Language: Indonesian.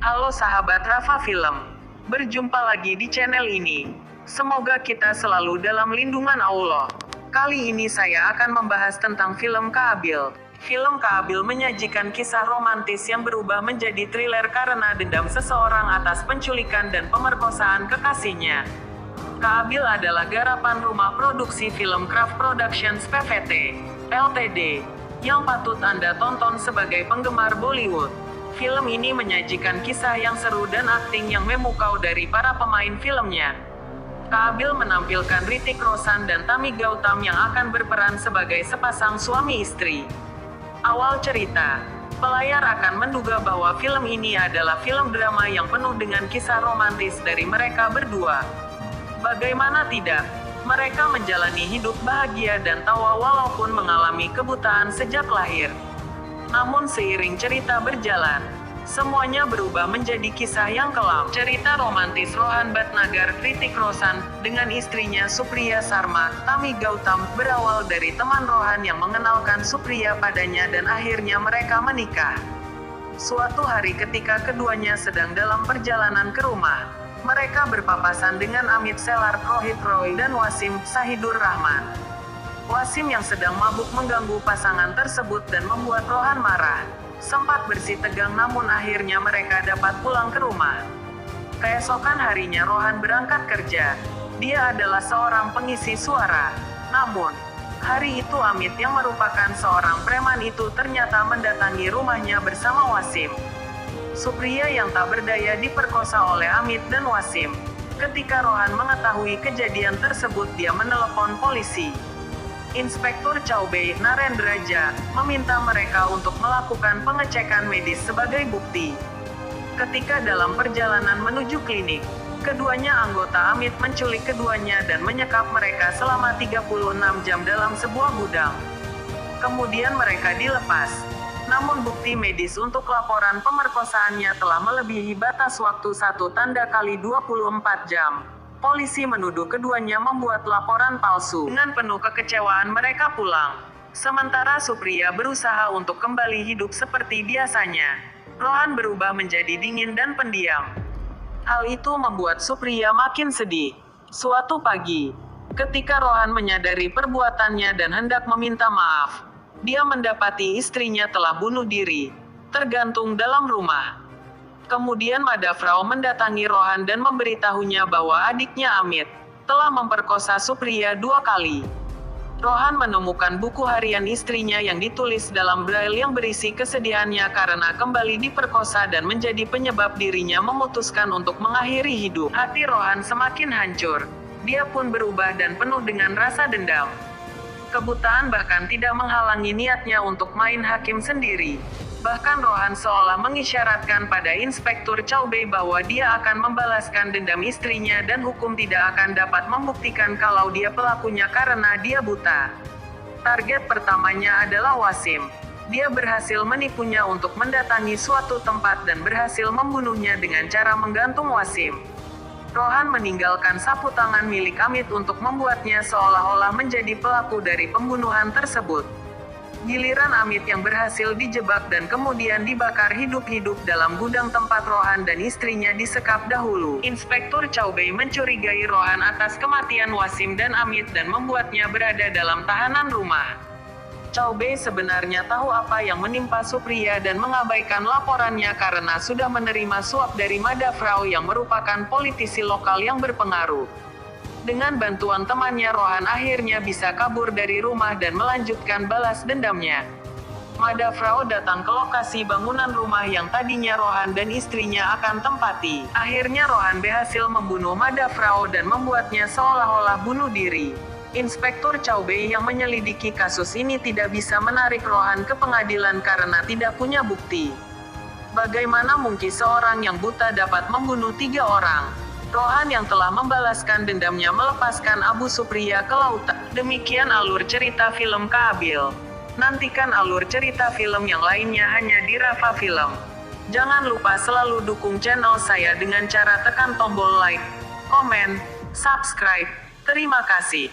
Halo sahabat Rafa Film, berjumpa lagi di channel ini. Semoga kita selalu dalam lindungan Allah. Kali ini saya akan membahas tentang film Kaabil. Film Kaabil menyajikan kisah romantis yang berubah menjadi thriller karena dendam seseorang atas penculikan dan pemerkosaan kekasihnya. Kaabil adalah garapan rumah produksi film Craft Productions PVT, Ltd, yang patut Anda tonton sebagai penggemar Bollywood. Film ini menyajikan kisah yang seru dan akting yang memukau dari para pemain filmnya. Kaabil menampilkan Hrithik Roshan dan Tammy Gautam yang akan berperan sebagai sepasang suami istri. Awal cerita, pelayar akan menduga bahwa film ini adalah film drama yang penuh dengan kisah romantis dari mereka berdua. Bagaimana tidak, mereka menjalani hidup bahagia dan tawa walaupun mengalami kebutaan sejak lahir. Namun seiring cerita berjalan, semuanya berubah menjadi kisah yang kelam. Cerita romantis Rohan Bhatnagar Hrithik Roshan dengan istrinya Supriya Sharma, Tammy Gautam, berawal dari teman Rohan yang mengenalkan Supriya padanya dan akhirnya mereka menikah. Suatu hari ketika keduanya sedang dalam perjalanan ke rumah, mereka berpapasan dengan Amit Selar Rohit Roy dan Wasim Sahidur Rahman. Wasim yang sedang mabuk mengganggu pasangan tersebut dan membuat Rohan marah. Sempat bersih tegang namun akhirnya mereka dapat pulang ke rumah. Keesokan harinya Rohan berangkat kerja. Dia adalah seorang pengisi suara. Namun, hari itu Amit yang merupakan seorang preman itu ternyata mendatangi rumahnya bersama Wasim. Supriya yang tak berdaya diperkosa oleh Amit dan Wasim. Ketika Rohan mengetahui kejadian tersebut dia menelepon polisi. Inspektur Chaubey Narendraja meminta mereka untuk melakukan pengecekan medis sebagai bukti. Ketika dalam perjalanan menuju klinik, keduanya anggota Amit menculik keduanya dan menyekap mereka selama 36 jam dalam sebuah gudang. Kemudian mereka dilepas. Namun bukti medis untuk laporan pemerkosaannya telah melebihi batas waktu 1x24 jam. Polisi menuduh keduanya membuat laporan palsu. Dengan penuh kekecewaan mereka pulang. Sementara Supriya berusaha untuk kembali hidup seperti biasanya. Rohan berubah menjadi dingin dan pendiam. Hal itu membuat Supriya makin sedih. Suatu pagi, ketika Rohan menyadari perbuatannya dan hendak meminta maaf, dia mendapati istrinya telah bunuh diri, tergantung dalam rumah. Kemudian Madhavrao mendatangi Rohan dan memberitahunya bahwa adiknya Amit telah memperkosa Supriya 2 kali. Rohan menemukan buku harian istrinya yang ditulis dalam braille yang berisi kesedihannya karena kembali diperkosa dan menjadi penyebab dirinya memutuskan untuk mengakhiri hidup. Hati Rohan semakin hancur. Dia pun berubah dan penuh dengan rasa dendam. Kebutaan bahkan tidak menghalangi niatnya untuk main hakim sendiri. Bahkan Rohan seolah mengisyaratkan pada Inspektur Chaubey bahwa dia akan membalaskan dendam istrinya dan hukum tidak akan dapat membuktikan kalau dia pelakunya karena dia buta. Target pertamanya adalah Wasim. Dia berhasil menipunya untuk mendatangi suatu tempat dan berhasil membunuhnya dengan cara menggantung Wasim. Rohan meninggalkan sapu tangan milik Amit untuk membuatnya seolah-olah menjadi pelaku dari pembunuhan tersebut. Giliran Amit yang berhasil dijebak dan kemudian dibakar hidup-hidup dalam gudang tempat Rohan dan istrinya disekap dahulu. Inspektur Chaubey mencurigai Rohan atas kematian Wasim dan Amit dan membuatnya berada dalam tahanan rumah. Chaubey sebenarnya tahu apa yang menimpa Supriya dan mengabaikan laporannya karena sudah menerima suap dari Madhavrao yang merupakan politisi lokal yang berpengaruh. Dengan bantuan temannya Rohan akhirnya bisa kabur dari rumah dan melanjutkan balas dendamnya. Madhavrao datang ke lokasi bangunan rumah yang tadinya Rohan dan istrinya akan tempati. Akhirnya Rohan berhasil membunuh Madhavrao dan membuatnya seolah-olah bunuh diri. Inspektur Chaubey yang menyelidiki kasus ini tidak bisa menarik Rohan ke pengadilan karena tidak punya bukti. Bagaimana mungkin seorang yang buta dapat membunuh 3 orang? Rohan yang telah membalaskan dendamnya melepaskan Abu Supriya ke lautan. Demikian alur cerita film Kaabil. Nantikan alur cerita film yang lainnya hanya di Rafa Film. Jangan lupa selalu dukung channel saya dengan cara tekan tombol like, komen, subscribe. Terima kasih.